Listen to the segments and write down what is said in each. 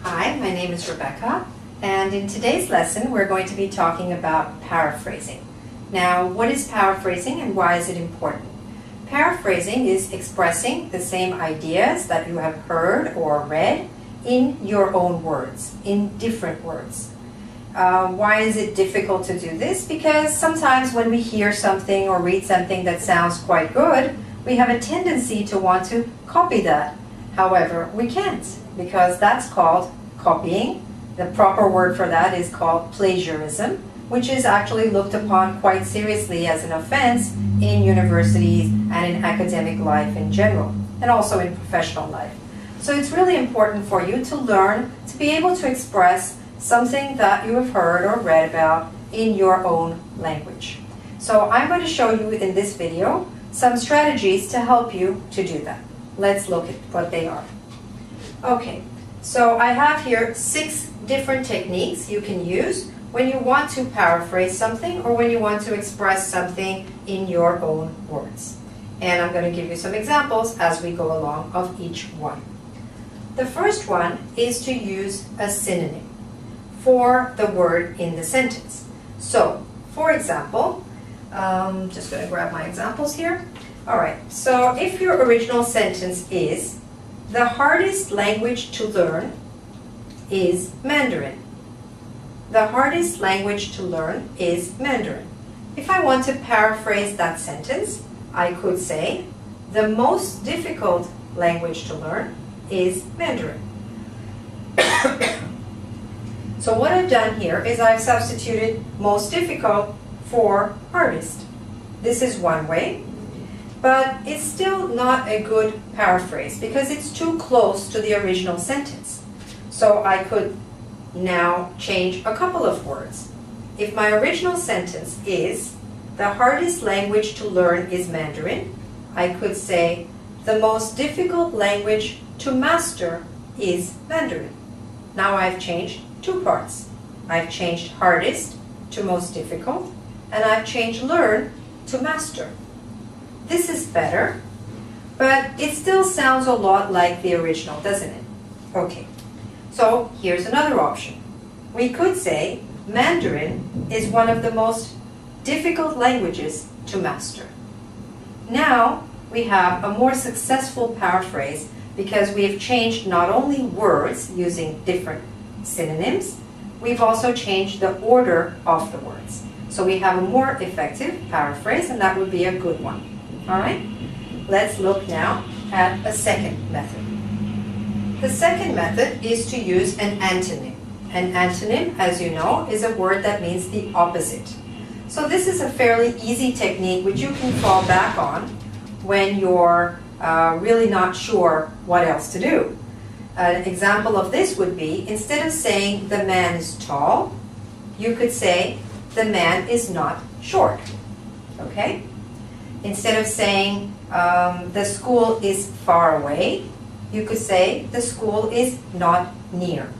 Hi, my name is Rebecca, and in today's lesson we're going to be talking about paraphrasing. Now, what is paraphrasing and why is it important? Paraphrasing is expressing the same ideas that you have heard or read in your own words, in different words. Why is it difficult to do this? Because sometimes when we hear something or read something that sounds quite good, we have a tendency to want to copy that. However, we can't, because that's called copying. The proper word for that is called plagiarism, which is actually looked upon quite seriously as an offense in universities and in academic life in general, and also in professional life. So it's really important for you to learn to be able to express something that you have heard or read about in your own language. So I'm going to show you in this video some strategies to help you to do that. Let's look at what they are. Okay, so I have here 6 different techniques you can use when you want to paraphrase something or when you want to express something in your own words. And I'm going to give you some examples as we go along of each one. The first one is to use a synonym for the word in the sentence. So, for example, just going to grab my examples here. All right, so if your original sentence is, the hardest language to learn is Mandarin. The hardest language to learn is Mandarin. If I want to paraphrase that sentence, I could say, the most difficult language to learn is Mandarin. So what I've done here is I've substituted most difficult for hardest. This is one way. But it's still not a good paraphrase because it's too close to the original sentence. So I could now change a couple of words. If my original sentence is, the hardest language to learn is Mandarin, I could say, the most difficult language to master is Mandarin. Now I've changed 2 parts. I've changed hardest to most difficult, and I've changed learn to master. This is better, but it still sounds a lot like the original, doesn't it? Okay, so here's another option. We could say Mandarin is one of the most difficult languages to master. Now we have a more successful paraphrase because we have changed not only words using different synonyms, we've also changed the order of the words. So we have a more effective paraphrase, and that would be a good one. All right, let's look now at a second method. The second method is to use an antonym. An antonym, as you know, is a word that means the opposite. So this is a fairly easy technique which you can fall back on when you're really not sure what else to do. An example of this would be, instead of saying the man is tall, you could say the man is not short. Okay? Instead of saying the school is far away, you could say the school is not near.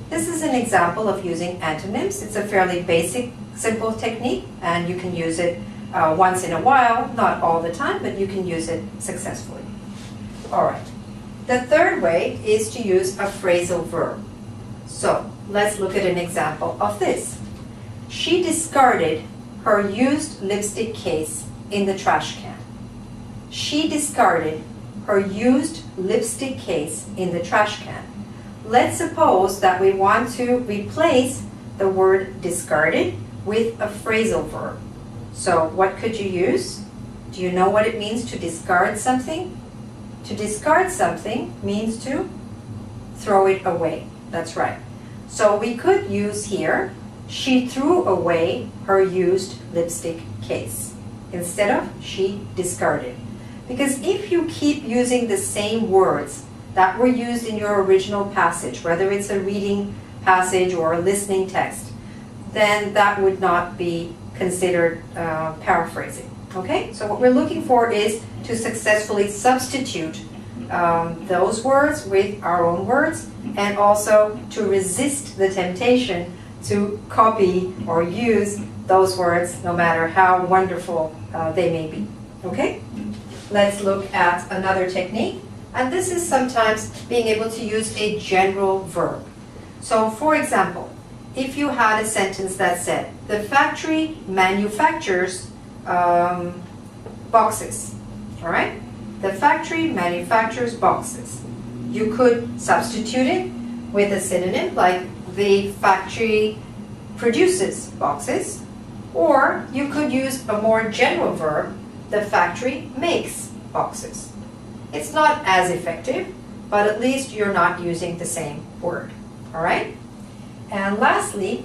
This is an example of using antonyms. It's a fairly basic, simple technique, and you can use it once in a while, not all the time, but you can use it successfully. All right. The third way is to use a phrasal verb. So let's look at an example of this. She discarded her used lipstick case in the trash can. She discarded her used lipstick case in the trash can. Let's suppose that we want to replace the word discarded with a phrasal verb. So what could you use? Do you know what it means to discard something? To discard something means to throw it away. That's right. So we could use here, she threw away her used lipstick case, instead of she discarded. Because if you keep using the same words that were used in your original passage, whether it's a reading passage or a listening text, then that would not be considered paraphrasing. Okay? So what we're looking for is to successfully substitute those words with our own words, and also to resist the temptation to copy or use those words, no matter how wonderful they may be. Okay? Let's look at another technique, and this is sometimes being able to use a general verb. So for example, if you had a sentence that said, the factory manufactures boxes, all right? The factory manufactures boxes. You could substitute it with a synonym like the factory produces boxes, or you could use a more general verb, the factory makes boxes. It's not as effective, but at least you're not using the same word, all right? And lastly,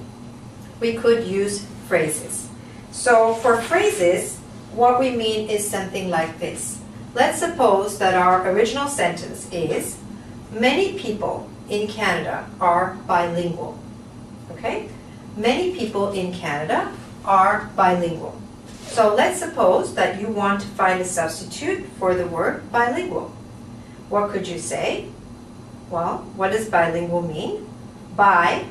we could use phrases. So for phrases, what we mean is something like this. Let's suppose that our original sentence is, many people in Canada are bilingual. Okay? Many people in Canada are bilingual. So let's suppose that you want to find a substitute for the word bilingual. What could you say? Well, what does bilingual mean? Bi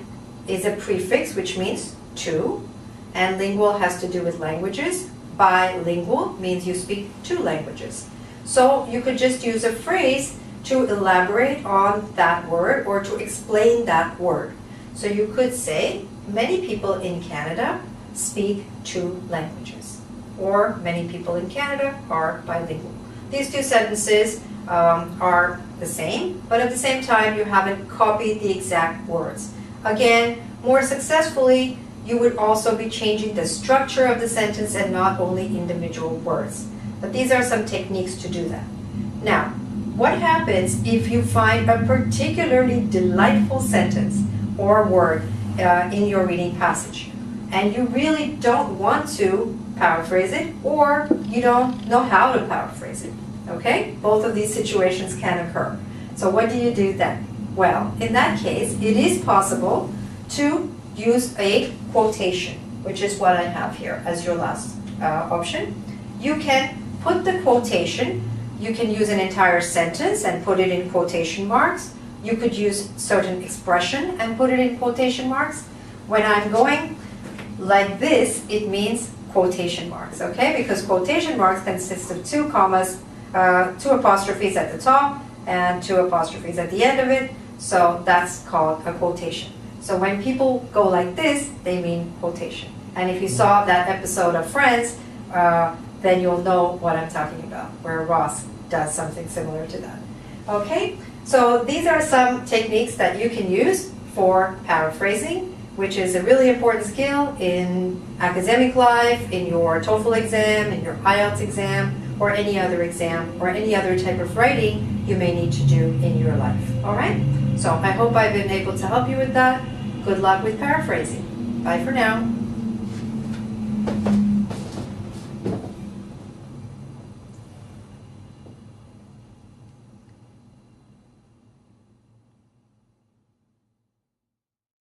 is a prefix which means two, and lingual has to do with languages. Bilingual means you speak two languages. So you could just use a phrase to elaborate on that word or to explain that word. So you could say, many people in Canada speak two languages, or many people in Canada are bilingual. These two sentences are the same, but at the same time you haven't copied the exact words. Again, more successfully, you would also be changing the structure of the sentence and not only individual words. But these are some techniques to do that. Now, what happens if you find a particularly delightful sentence or word in your reading passage, and you really don't want to paraphrase it, or you don't know how to paraphrase it? Okay? Both of these situations can occur. So what do you do then? Well, in that case, it is possible to use a quotation, which is what I have here as your last option. You can put the quotation, you can use an entire sentence and put it in quotation marks. You could use certain expression and put it in quotation marks. When I'm going like this, it means quotation marks, okay? Because quotation marks consist of two commas, two apostrophes at the top and two apostrophes at the end of it. So that's called a quotation. So when people go like this, they mean quotation. And if you saw that episode of Friends, then you'll know what I'm talking about, where Ross does something similar to that. Okay, so these are some techniques that you can use for paraphrasing, which is a really important skill in academic life, in your TOEFL exam, in your IELTS exam, or any other exam, or any other type of writing you may need to do in your life. All right? So I hope I've been able to help you with that. Good luck with paraphrasing. Bye for now.